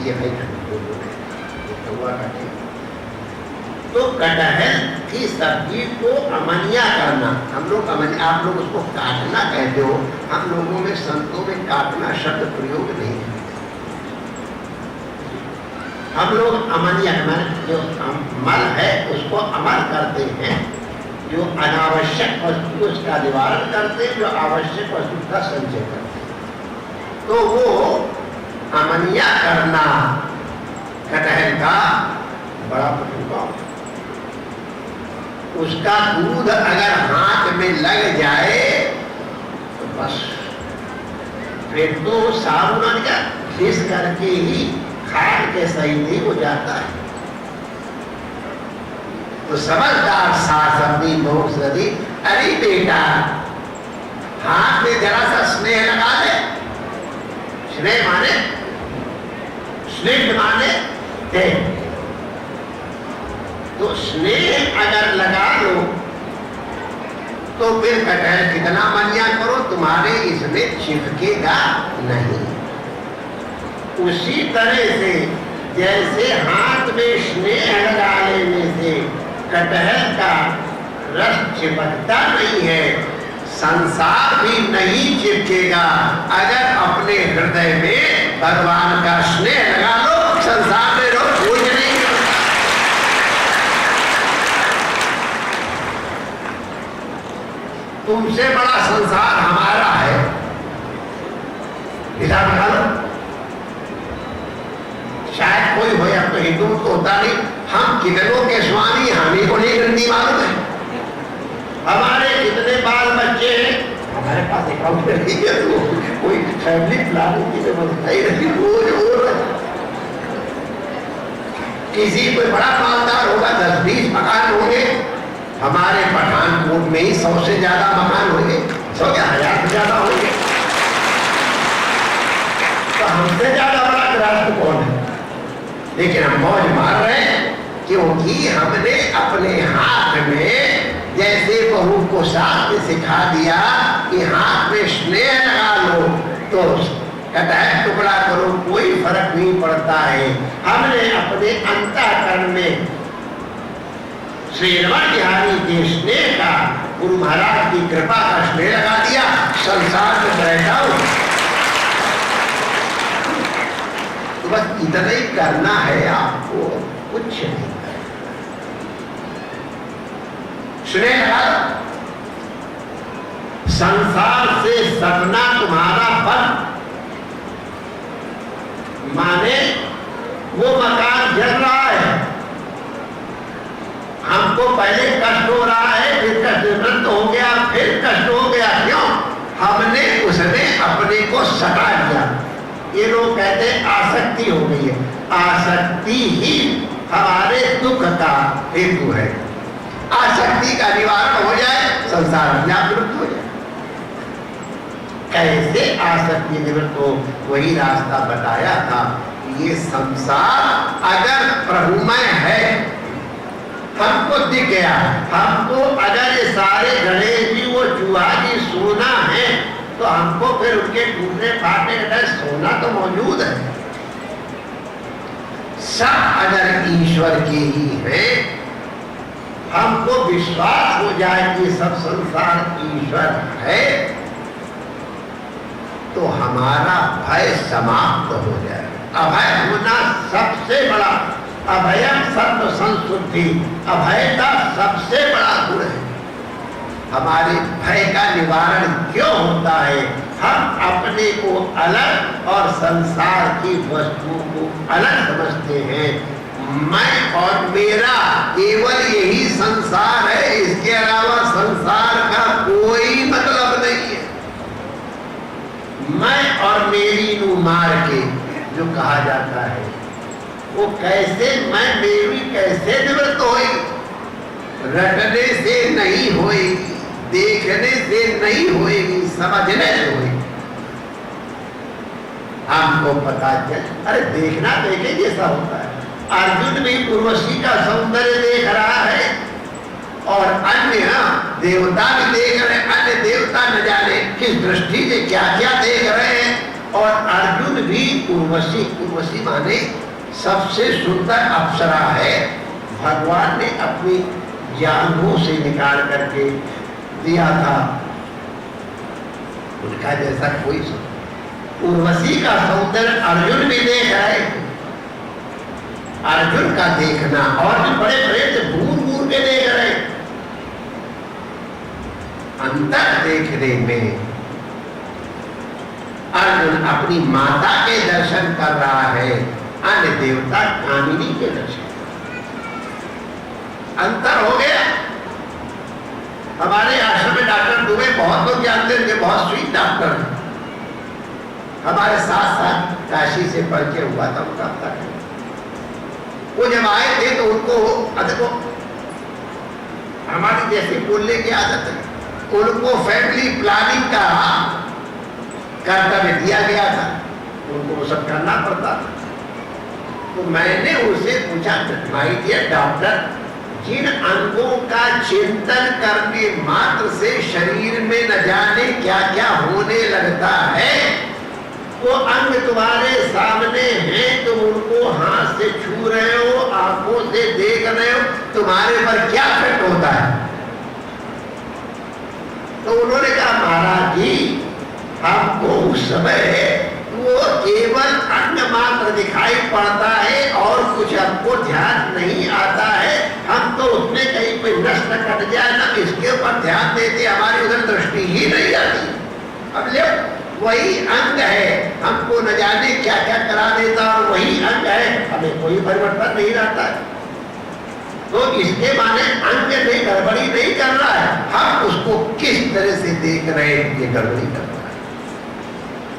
ये है हुआ कठिन। तो कटहल की सब्जी को अमनिया करना, हम लोग आप लोग उसको काटना कहते हो, हम लोगों में संतों में काटना शब्द प्रयोग नहीं है। हम लोग अमनिया जो मल है उसको अमल करते हैं, जो अनावश्यक वस्तु उसका निवारण करते हैं, जो आवश्यक वस्तु का संचय करते हैं। तो वो अमनिया करना कटहल का बड़ा प्रभाव। उसका दूध अगर हाथ में लग जाए तो बस फिर तो साबुन का घिस करके ही खाट के सही नहीं हो जाता है। तो समझदार सासदी बहुत सदी, अरे बेटा हाथ में जरा सा स्नेह लगा दे। स्नेह माने स्नेह माने दे, तो स्नेह अगर लगा दो तो फिर कटहल कितना मनिया करो तुम्हारे इसमें चिपकेगा नहीं। उसी तरह से जैसे हाथ में स्नेह लगा लेने से कटहल का रस चिपकता नहीं है, संसार भी नहीं चिपकेगा। अगर अपने हृदय में भगवान का स्नेह लगा लो, संसार में रोज कुछ नहीं। तुमसे बड़ा संसार हमारा है, हिसाब लगा लो। शायद कोई हो, अब तो हिंदू तो होता नहीं, हम कितनों के स्वामी, हमें को नहीं गंदी मालूम है। हमारे कितने बाल बच्चे हैं, हमारे पास अकाउंट नहीं है, तो कोई फैमिली प्लानिंग की व्यवस्था ही नहीं। किसी कोई बड़ा मालदार होगा, 10-20 मकान होंगे। हमारे पठानकोट में ही 100 से ज्यादा मकान होंगे, 100 या 1000 से ज्यादा होंगे। तो हमसे ज्यादा बड़ा ग्राहक कौन है? लेकिन हम मौज मार रहे हैं क्योंकि हमने अपने हाथ में, जैसे बहू को शास्त्र सिखा दिया कि हाथ में स्नेह लगा लो तो कटहल टुकड़ा करो, कोई फर्क नहीं पड़ता है। हमने अपने अंतःकरण में श्री रमण बिहारी के स्नेह का, गुरु महाराज की कृपा का स्नेह लगा दिया, संसार में बैठा हूं। तो बस इतना ही करना है आपको, कुछ नहीं। स्नेह लगा, संसार से सपना तुम्हारा बंद, माने वो मकान जल रहा है, हमको पहले कष्ट हो रहा है, फिर कष्ट निवृत्त हो गया, फिर कष्ट हो गया। क्यों? हमने उसमें अपने को सटा दिया। ये लोग कहते हैं आसक्ति हो गई है। आसक्ति ही हमारे दुख का हेतु है। आसक्ति का निवारण हो जाए, संसार अपने आप निवृत्त हो जाए। कैसे आसक्ति निवृत्त हो, वही रास्ता बताया था। ये संसार अगर प्रभुमय है, हमको दिख गया, हमको अगर ये सारे गणेश जी, वो चूहा जी सोना है, तो हमको फिर उनके टूटने फाटने का सोना तो मौजूद है। सब अगर ईश्वर के ही है, हमको विश्वास हो जाए कि सब संसार ईश्वर है, तो हमारा भय समाप्त हो जाए। अभय होना सबसे बड़ा, अभयम सत्व संस्कृति, अभयता सबसे बड़ा गुण है। हमारे भय का निवारण क्यों होता है? हम अपने को अलग और संसार की वस्तुओं को अलग समझते हैं। मैं और मेरा केवल यही संसार है, इसके अलावा संसार का कोई मतलब नहीं है। मैं और मेरी नु मार के जो कहा जाता है, वो कैसे मैं मेरी कैसे निवृत्त होगी? रटने से नहीं होएगी, देखने से नहीं होएगी, समझने से होएगी। हमको पता चल, अरे देखना देखे जैसा होता है। अर्जुन भी उर्वशी का सौंदर्य देख रहा है और अन्य देवता भी देख रहे, अन्य देवता न जाने किस दृष्टि से क्या क्या देख रहे हैं, और अर्जुन भी उर्वशी, उर्वशी माने सबसे सुंदर अप्सरा है, भगवान ने अपनी जांघों से निकाल करके दिया था, उनका जैसा कोई उर्वशी का सौंदर्य अर्जुन भी देख रहे, अर्जुन का देखना और भी बड़े बड़े से घूर घूर के देख रहे, अंतर देखने में अर्जुन अपनी माता के दर्शन कर रहा है, अन्य देवता कामिनी के दर्शन। अंतर हो गया। हमारे आश्रम में डॉक्टर दुबे बहुत लोग जानते हैं, बहुत स्वीट डॉक्टर हैं, हमारे साथ साथ काशी से परिचय हुआ था उनका तक। वो जब आए थे तो उनको देखो हमारी जैसी बोलने की आदत है, उनको फैमिली प्लानिंग का कर्तव्य दिया गया था, उनको वो सब करना पड़ता था। तो मैंने उनसे पूछा, माय डियर डॉक्टर, जिन अंगों का चिंतन करने मात्र से शरीर में न जाने क्या क्या होने लगता है, वो अंग तुम्हारे सामने हैं, तुम उनको हाथ से छू रहे हो, आंखों से देख रहे हो, तुम्हारे पर क्या इफेक्ट होता है? तो उन्होंने कहा, महाराज जी, हमको उस समय वो केवल अंग मात्र दिखाई पड़ता है और कुछ हमको ध्यान नहीं आता है, हम तो उसमें कहीं पे नष्ट कट जाए ना इसके ऊपर ध्यान देते, हमारी उधर दृष्टि ही नहीं आती। अब ले वही अंग है, हमको न जाने क्या क्या करा देता, और वही अंग है, हमें कोई परिवर्तन नहीं रहता है। तो इसके माने अंग नहीं गड़बड़ी नहीं कर रहा है, हम उसको किस तरह से देख रहे हैं ये गड़बड़ी कर रहा है।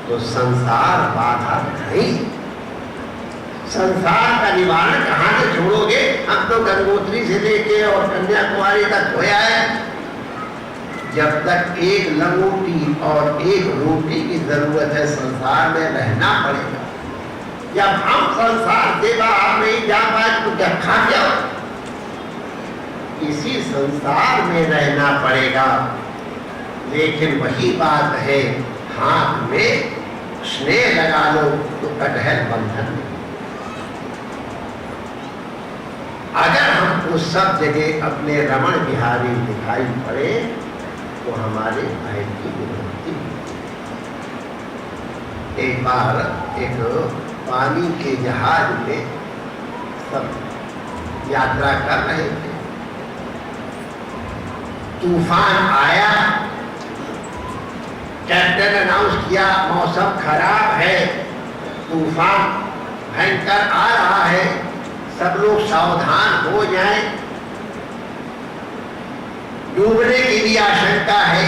तो संसार बाधा नहीं, संसार का निवारण कहां से छोड़ोगे? हम तो गंगोत्री से लेके और कन्याकुमारी तक होया है, जब तक एक लंगोटी और एक रोटी की जरूरत है, संसार में रहना पड़ेगा। जब हम संसार से बाहर नहीं जा पाए तो क्या खा क्या? इसी संसार में रहना पड़ेगा। लेकिन वही बात है, हाथ में स्नेह लगा लो तो कटहल बंधन। अगर हमको सब जगह अपने रमण बिहारी दिखाई पड़े तो हमारे भाई की विनती। एक बार एक पानी के जहाज में सब यात्रा कर रहे थे, तूफान आया, कैप्टन ने अनाउंस किया मौसम खराब है, तूफान भयंकर आ रहा है, सब लोग सावधान हो जाएं, डूबने की भी आशंका है।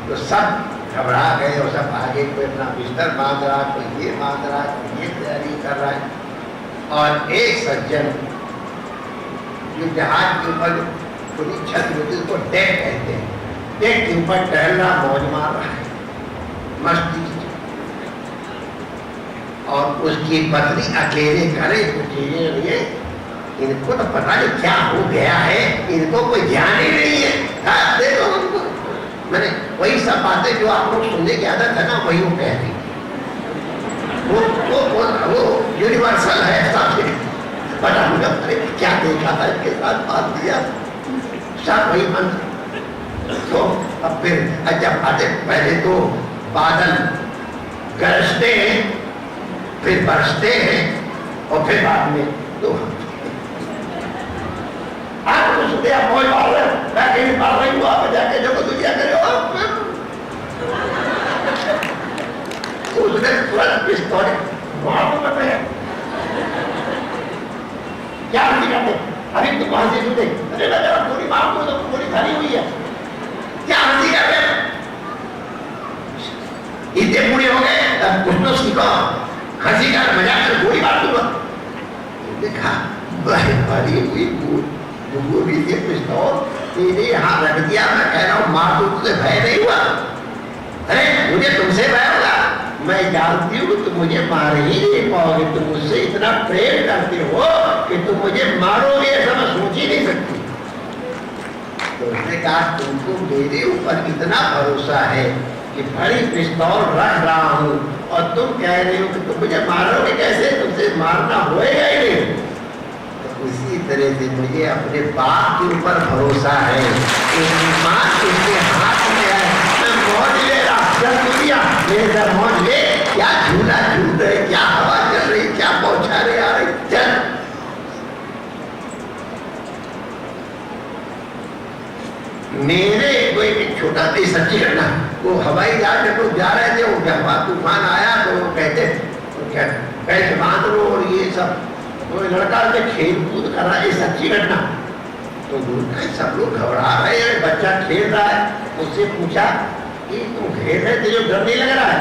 तो सब घबरा गए और सब आगे कोई अपना बिस्तर बांध रहा, कोई ये बांध रहा, कोई ये तैयारी कर रहा है। और एक सज्जन जो जहाज के ऊपर पूरी छत होती है उसको डेक कहते हैं, डेक के ऊपर टहल रहा, मौज मार रहा है, मस्ती। और उसकी पत्नी अकेले करे कुछ चीजें नहीं है, इनको तो पता नहीं क्या हो गया है, इनको कोई ध्यान ही नहीं है। देखो उनको, मैंने वही सब बातें जो आप लोग सुनने की आदत है ना, वही वो कह रही, वो यूनिवर्सल है सब। बट हमने क्या देखा था इसके साथ बात दिया, सब वही मंत्र। तो अब फिर जब आते पहले तो बादल गरजते हैं, फिर बरसते हैं, और फिर बाद में तो आप तो सुनते आप मौज मार रहे हो, मैं कहीं मार रही हूँ, आप जाके जब दुनिया करे उसने तुरंत पिस्तौल मार बताया क्या करते, अभी तुम वहां से सुनते, अरे जरा गोली मार दो, तो गोली भरी हुई है, क्या हंसी करते इतने पूरे हो गए, तब कुछ तो सीखो, हंसी का मजाक कर गोली मार दूंगा। देखा भरी हुई पिस्तौल तेरे यहाँ रख दिया, मैं कह रहा हूँ मार दो, तुझे भय नहीं हुआ? अरे मुझे तुमसे भय होगा, मैं जानती हूँ तुम मुझे मार ही नहीं पाओगे, तुम मुझसे इतना प्रेम करते हो कि तुम मुझे मारोगे ऐसा मैं सोच ही नहीं सकती। तो उसने कहा तुमको मेरे ऊपर इतना भरोसा है कि बड़ी पिस्तौल रख रहा हूँ और और तुम कह रहे हो कि तुम मुझे मारोगे कैसे, तुमसे मारना होएगा ही नहीं। तो उसी तरह से मुझे अपने बाप के ऊपर भरोसा है, ईमान उसके हाथ में है। मैं मौज ले रहा, चल दुनिया मेरे मौज ले, क्या झूला झूल रहे, क्या हवा चल रही, क्या बौछारें आ रही, चल। मेरे कोई एक छोटा सी सच्ची घटना, वो हवाई जहाज में लोग जा रहे थे, वो तूफान आया तो वो कहते कैसे बांध लो और ये सब, तो लड़का से खेल कूद कर रहा है, ये सच्ची घटना। तो सब लोग घबरा रहे हैं, बच्चा खेल रहा है, उससे पूछा कि तुम खेल रहे थे, जो डर नहीं लग रहा है?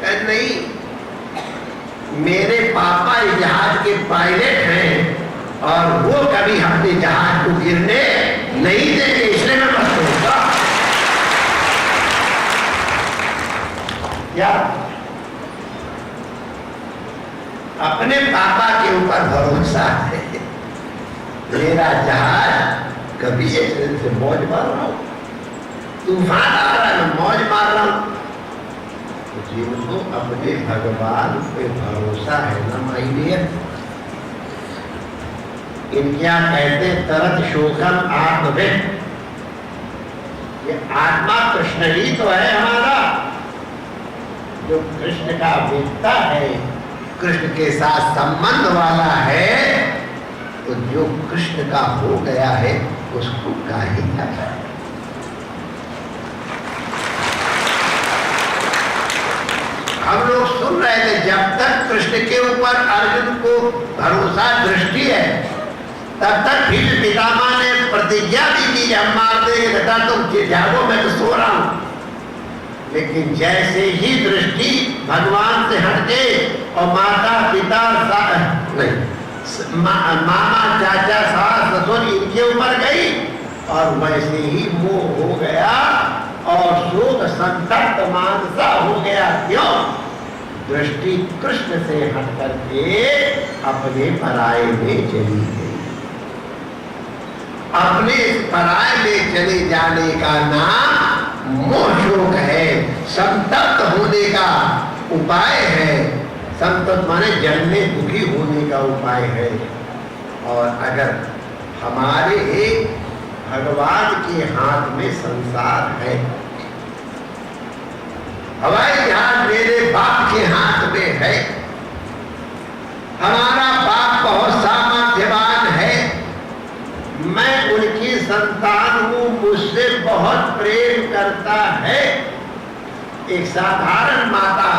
कह नहीं, मेरे पापा इस जहाज के पायलट हैं और वो कभी अपने जहाज को गिरने नहीं देंगे, इसलिए मैं मस्त होगा। क्या अपने पापा के ऊपर भरोसा है, मेरा जहाज कभी से मौज मार रहा हूं, तूफान आ रहा है मैं मौज मार रहा हूं। तो जिनको अपने भगवान पे भरोसा है ना माइडियर, इनका कहते तरत शोकम आत्मविद, ये आत्मा कृष्ण ही तो है हमारा, जो कृष्ण का वेत्ता है, कृष्ण के साथ संबंध वाला है, तो जो कृष्ण का हो गया है उसको काहे ना जाए। हम लोग सुन रहे थे, जब तक कृष्ण के ऊपर अर्जुन को भरोसा दृष्टि है, तब तक भीष्म पितामह ने प्रतिज्ञा भी की, हम मार देंगे बेटा, तुम जागो मैं तो सो रहा हूं। लेकिन जैसे ही दृष्टि भगवान से हटके और माता पिता नहीं मामा चाचा सास ससुर इनके ऊपर गई, और वैसे ही मोह हो गया और शोक संतप्त मानसा हो गया। क्यों? दृष्टि कृष्ण से हट करके अपने पराये में चली गई। अपने पराये में चले जाने का नाम मोह शोक है, संतप्त होने का उपाय है। संतप्त माने जलने दुखी होने का उपाय है। और अगर हमारे भगवान के हाथ में संसार है, हवाई जहाज मेरे बाप के हाथ में है, हमारा बाप बहुत सामर्थ्यवान है, मैं उनकी संतान हूं, मुझसे बहुत प्रेम करता है। एक साधारण माता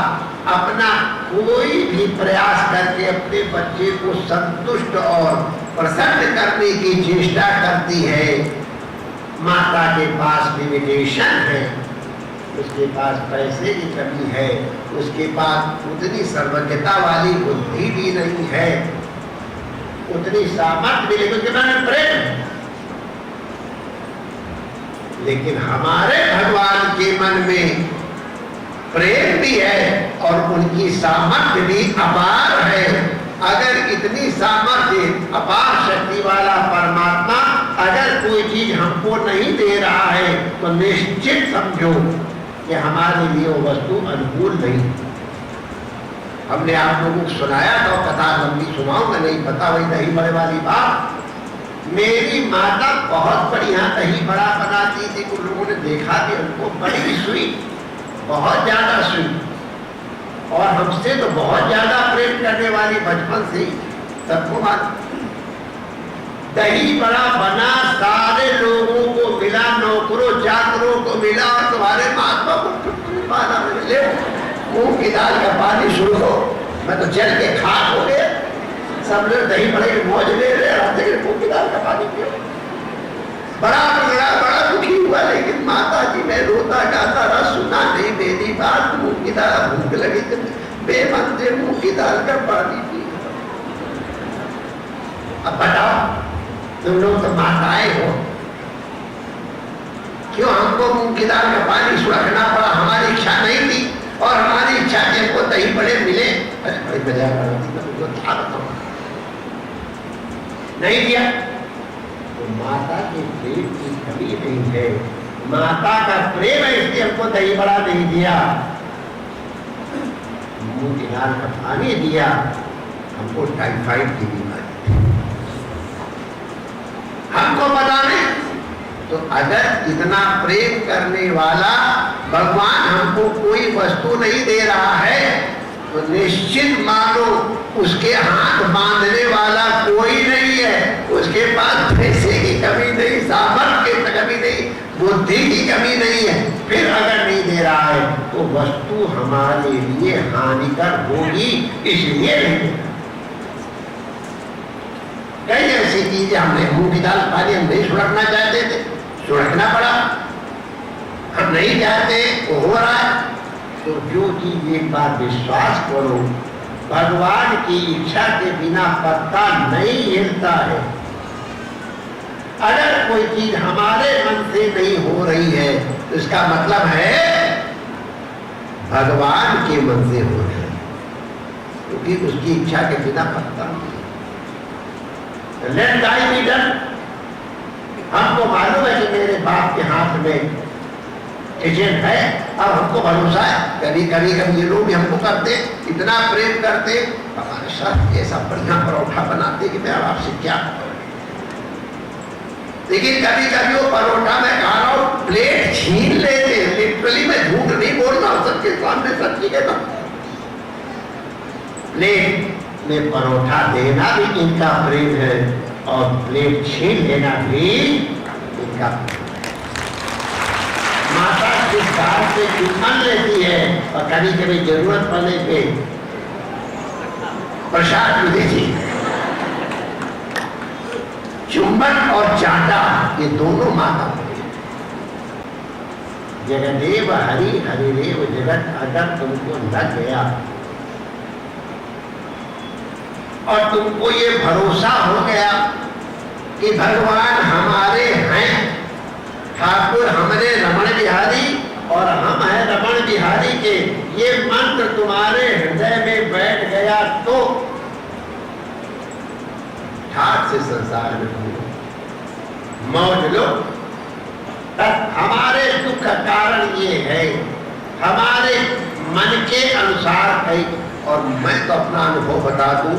अपना कोई भी प्रयास करके अपने बच्चे को संतुष्ट और प्रसन्न करने की चेष्टा करती है। माता के पास लिमिटेशन है, उसके पास पैसे की कमी है, उसके पास उतनी सर्वज्ञता वाली बुद्धि भी नहीं है, उतनी सामर्थ्य भी नहीं, उसके पास प्रेम। लेकिन हमारे भगवान के मन में प्रेम भी है और उनकी सामर्थ्य भी अपार है। अगर इतनी सामर्थ्य अपार शक्ति वाला परमात्मा अगर कोई चीज हमको नहीं दे रहा है, तो निश्चित समझो कि हमारे लिए वो वस्तु अनुकूल नहीं। हमने आप लोगों को सुनाया था, कथा लंबी सुनाऊंगा नहीं, पता वही दही बड़े वाली बात। मेरी माता बहुत बढ़िया दही बड़ा बनाती थी, कुछ लोगों ने देखा कि उनको बड़ी सुई, बहुत ज्यादा सुई, और हमसे तो बहुत ज्यादा प्रेम करने वाली बचपन से ही। सबको बात दही बड़ा बना, सारे लोगों को मिला, नौकरों चाकरों को मिला, और तुम्हारे महात्मा को ले मुंह की दाल का पानी शुरू हो, मैं तो चल के खाक हो गया। सब लोग दही बड़े की मौज ले रहे, मुंह की दाल का पानी पियो। बड़ा बिगड़ा, बड़ा दुखी हुआ, लेकिन माता जी मैं रोता गाता रहा, सुना नहीं मेरी बात, मुंह की दाल भूख लगी तो बेमन से मुंह की दाल का पानी पी। अब बताओ, तुम लोग तो माताएं हो, क्यों हमको मुंह की दाल का पानी सुरखना पड़ा? हमारी इच्छा नहीं थी, और हमारी इच्छा के हमको दही बड़े मिले, बड़ी मजा नहीं दिया। तो माता के प्रेम की कमी नहीं है, माता का प्रेम है, इसलिए हमको दही बड़ा नहीं दिया। मुंह की लाल का पानी दिया, हमको टाइफाइड की बीमारी थी, हमको पता नहीं। तो अगर इतना प्रेम करने वाला भगवान हमको कोई वस्तु नहीं दे रहा है तो निश्चित मानो उसके हाथ बांधने वाला कोई नहीं है, उसके पास पैसे की कमी नहीं, सामर्थ्य की कमी नहीं, बुद्धि की कमी नहीं है। फिर अगर नहीं दे रहा है तो वस्तु हमारे लिए हानिकर होगी, इसलिए नहीं। कई ऐसी चीजें हमने मुंह की दाल पानी हम नहीं सुड़कना चाहते थे, सुड़कना पड़ा, हम नहीं चाहते वो हो रहा है। तो जो चीज एक बार विश्वास करो, भगवान की इच्छा के बिना पत्ता नहीं हिलता है। अगर कोई चीज हमारे मन से नहीं हो रही है तो इसका मतलब है भगवान के मन से हो रही है, क्योंकि उसकी इच्छा के बिना पत्ता नहीं। Let thy be done. हमको मालूम है कि मेरे बाप के हाथ में एजेंट है, अब हमको भरोसा है। कभी कभी ये लोग भी हमको करते, इतना प्रेम करते, हमारे साथ ऐसा बढ़िया परोठा बनाते कि मैं अब आपसे क्या कहूं। लेकिन कभी कभी वो परोठा मैं खा रहा हूं, प्लेट छीन लेते। लिटरली मैं झूठ नहीं बोल रहा हूं, सबके सामने सच ही कहता हूं। प्लेट में परोठा देना भी इनका प्रेम है और प्लेट छीन लेना भी इनका। माता जिस बात से चुम्बन लेती है और कभी कभी जरूरत पड़ने पे प्रसाद भी देती है। चुम्बन और चाटा ये दोनों माता। जगदेव हरि हरिदेव जगत, अगर तुमको लग गया और तुमको ये भरोसा हो गया कि भगवान हमारे हैं, ठाकुर हमरे रमण बिहारी और हम हैं रमण बिहारी के, ये मंत्र तुम्हारे हृदय में बैठ गया तो ठाक से संसार में घूमो, मौज लो। हमारे दुख का कारण ये है, हमारे मन के अनुसार है। और मैं तो अपना अनुभव बता दूं,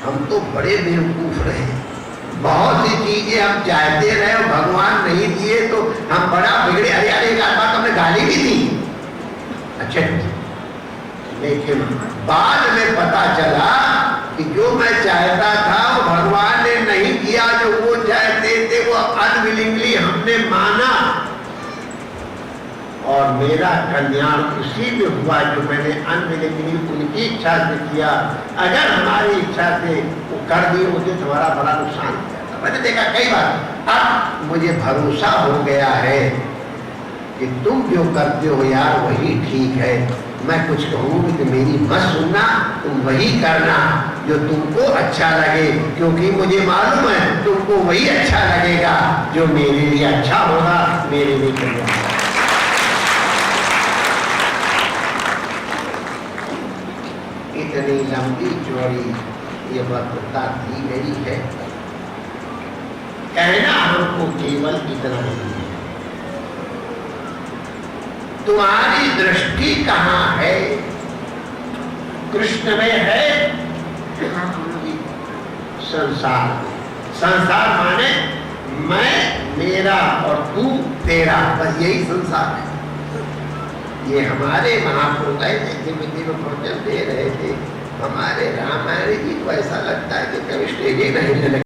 हम तो बड़े बेवकूफ रहे। बहुत सी चीजें हम चाहते रहे और भगवान नहीं दिए तो हम बड़ा बिगड़े। अरे यार एक बार हमने गाली भी दी, अच्छा, लेकिन बाद में पता चला कि जो मैं चाहता था वो भगवान ने नहीं किया। जो वो चाहते थे वो अनविलिंगली हमने माना और मेरा कल्याण उसी में हुआ जो मैंने अनविलिंगली उनकी इच्छा से किया। अगर हमारी इच्छा से वो कर दिए होते तो हमारा बड़ा नुकसान हो जाता। मैंने देखा कई बार। अब मुझे भरोसा हो गया है कि तुम जो करते हो यार वही ठीक है। मैं कुछ कहूँगी तो मेरी मत सुनना, तुम वही करना जो तुमको अच्छा लगे, क्योंकि मुझे मालूम है तुमको वही अच्छा लगेगा जो मेरे लिए अच्छा होगा, मेरे लिए कल्याण। इतनी लंबी चौड़ी ये वक्तृता दी गई है। कहना हमको केवल इतना ही है, तुम्हारी दृष्टि कहाँ है? कृष्ण में है, संसार में। संसार माने मैं, मेरा और तू तेरा, बस यही संसार है। ये हमारे महापुरुष दिव्य दिव्य प्रवचन दे रहे थे। हमारे रामायण जी को ऐसा लगता है कि कभी स्टेज नहीं